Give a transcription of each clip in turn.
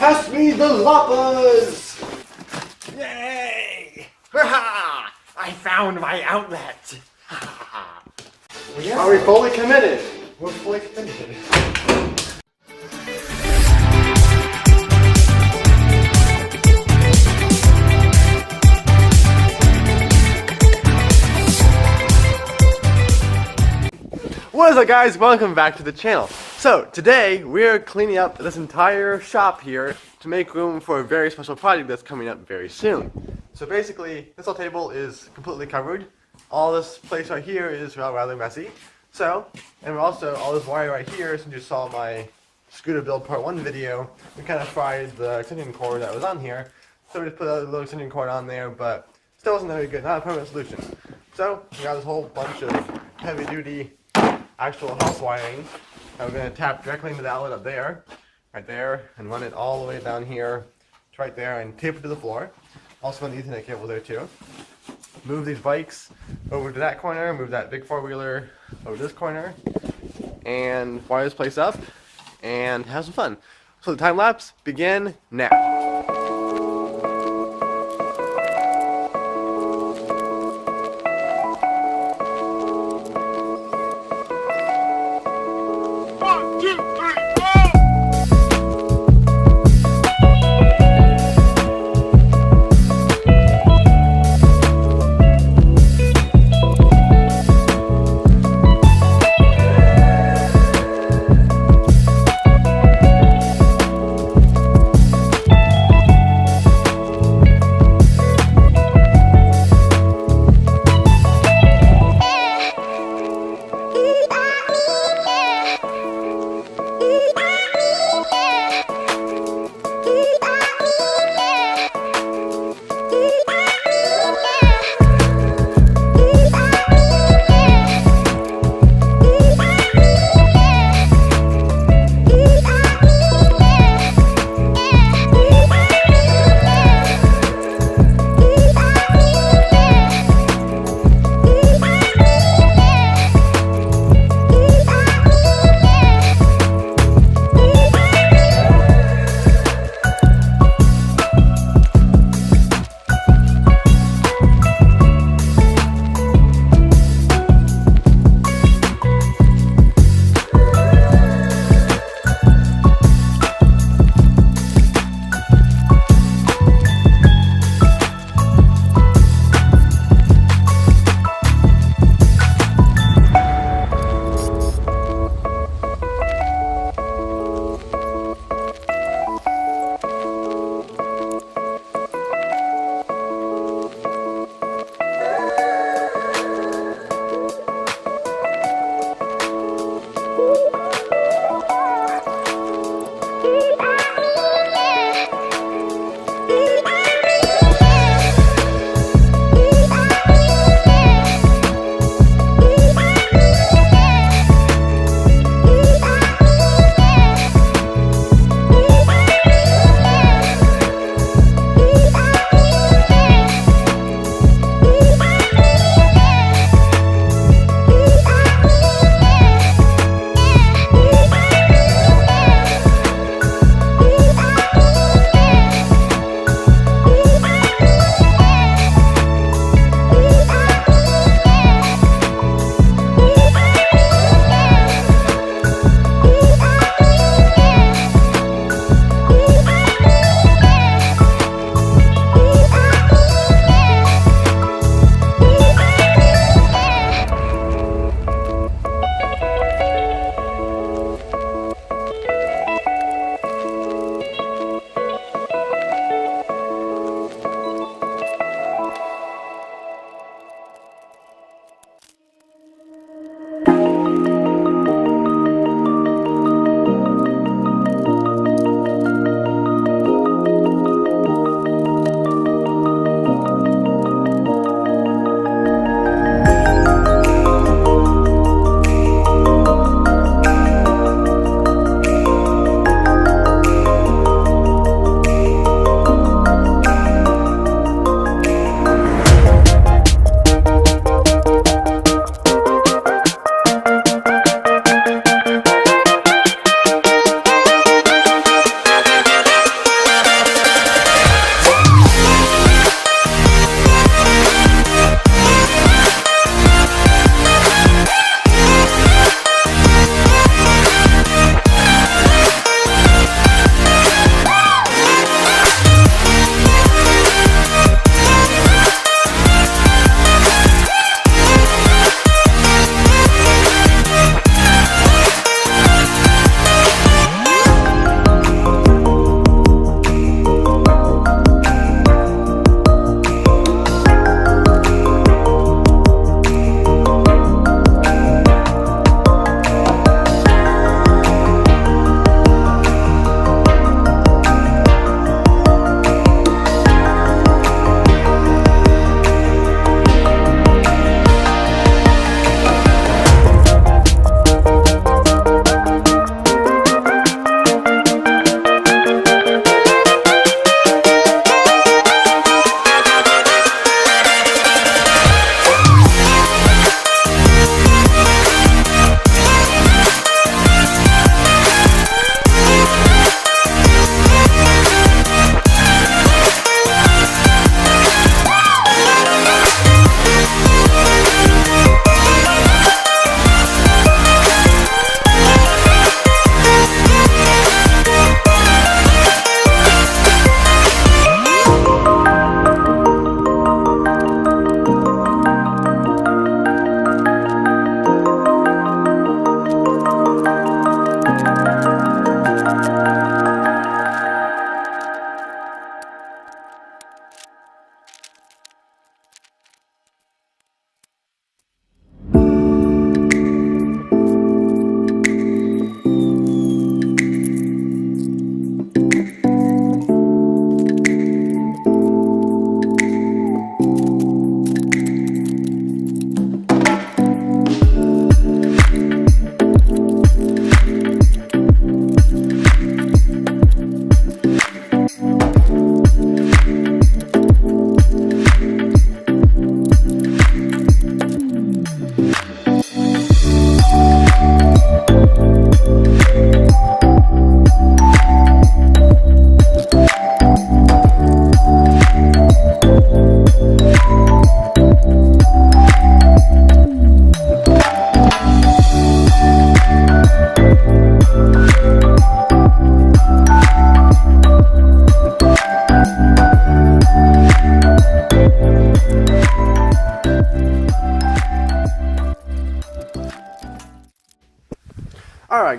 Pass me the loppers! Yay! I found my outlet! Are we fully committed? We're fully committed. What is up, guys? Welcome back to the channel. So today we're cleaning up this entire shop here to make room for a very special project that's coming up very soon. So basically this whole table is completely covered. All this place right here is rather messy. So, and also all this wire right here, since you saw my scooter build part 1 video, we kind of fried the extension cord that was on here. So we just put a little extension cord on there, but still wasn't very good, not a permanent solution. So we got this whole bunch of heavy duty actual house wiring. And we're going to tap directly into the outlet up there, right there, and run it all the way down here to right there and tape it to the floor. Also an Ethernet cable there too. Move these bikes over to that corner, move that big 4-wheeler over to this corner, and wire this place up and have some fun. So the time lapse begin now.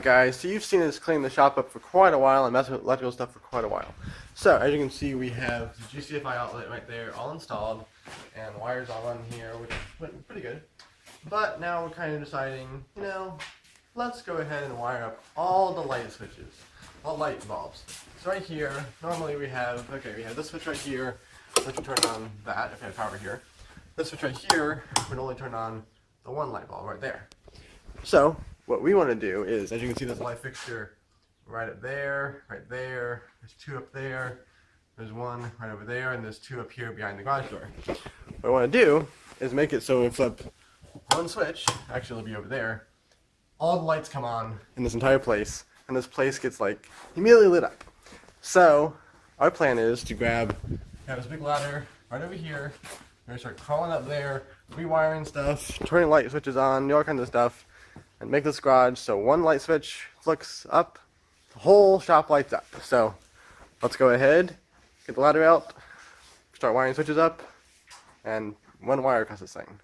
Alright guys, so you've seen us clean the shop up for quite a while and mess with electrical stuff for quite a while. So as you can see, we have the GCFI outlet right there all installed and wires all run here, which went pretty good. But now we're kind of deciding, let's go ahead and wire up all the light switches, all light bulbs. So right here, normally we have this switch right here, which will turn on that if we have power here. This switch right here would only turn on the one light bulb right there. So what we want to do is, as you can see, this light fixture right up there, there's two up there, there's one right over there, and there's two up here behind the garage door. What I want to do is make it so we flip one switch, actually it'll be over there, all the lights come on in this entire place, and this place gets like immediately lit up. So our plan is to have this big ladder right over here. We're going to start crawling up there, rewiring stuff, turning light switches on, all kinds of stuff, and make this garage so one light switch flicks up, the whole shop lights up. So let's go ahead, get the ladder out, start wiring switches up, and one wire across this thing.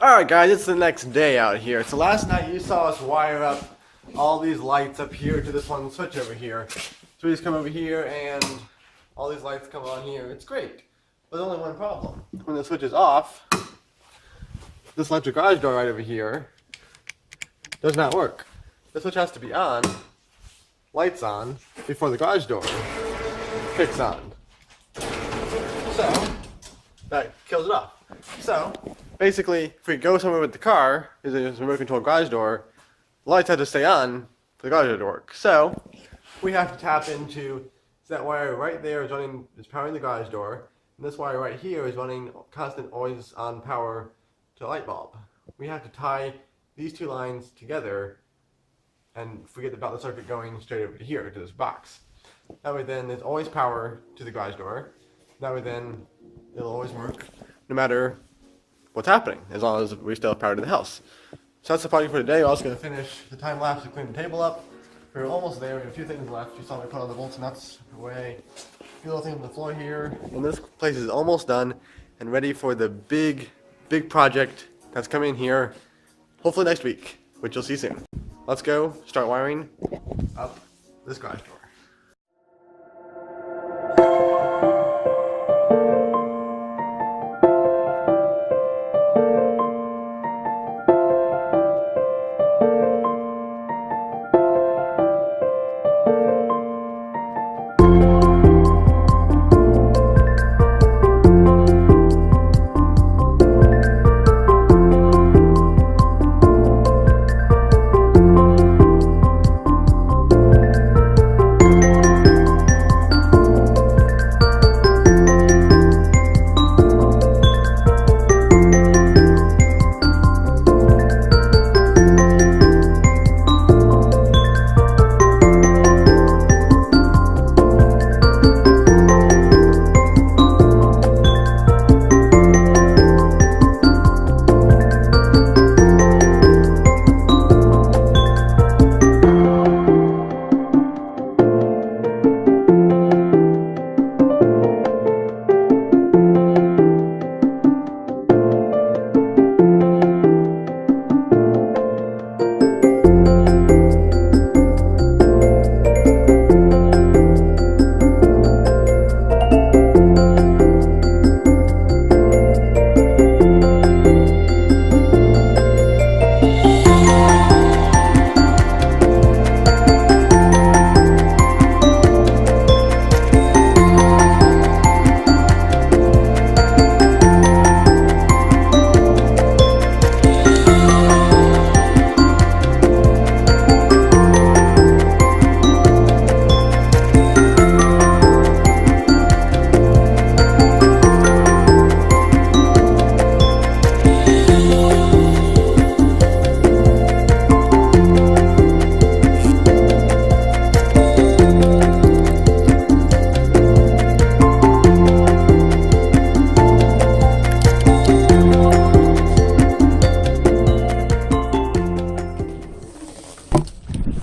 Alright guys, it's the next day out here. So last night you saw us wire up all these lights up here to this one switch over here. So we just come over here and all these lights come on here. It's great. But there's only one problem. When the switch is off, this electric garage door right over here does not work. The switch has to be on, lights on, before the garage door kicks on. So that kills it off. So basically, if we go somewhere with the car, is a remote control garage door, the lights have to stay on for the garage door to work. So we have to tap into that wire right there is powering the garage door, and this wire right here is running constant always on power to the light bulb. We have to tie these two lines together and forget about the circuit going straight over to here to this box. That way then there's always power to the garage door. That way then it'll always work no matter what's happening, as long as we still have power to the house. So that's the project for today. We're also going to finish the time lapse to clean the table up. We're almost there. We have a few things left. You saw me put all the bolts and nuts away. A few little things on the floor here. And this place is almost done and ready for the big project that's coming here, hopefully next week, which you'll see soon. Let's go start wiring up this garage door.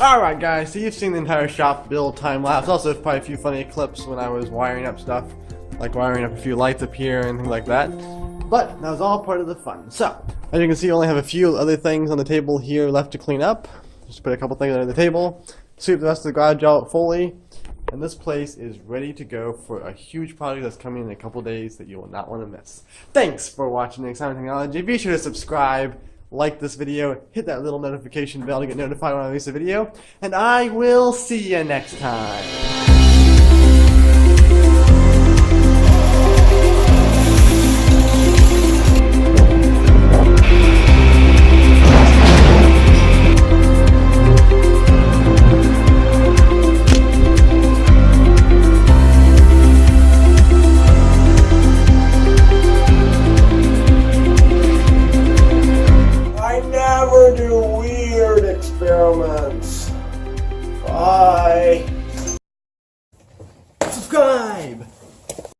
Alright guys, so you've seen the entire shop build time lapse. Also probably a few funny clips when I was wiring up stuff, like wiring up a few lights up here and things like that. But that was all part of the fun. So, as you can see, I only have a few other things on the table here left to clean up. Just put a couple things under the table, sweep the rest of the garage out fully, and this place is ready to go for a huge project that's coming in a couple days that you will not want to miss. Thanks for watching Exciting Technology. Be sure to subscribe, like this video, hit that little notification bell to get notified when I release a video, and I will see you next time. Never do weird experiments. Bye. Subscribe.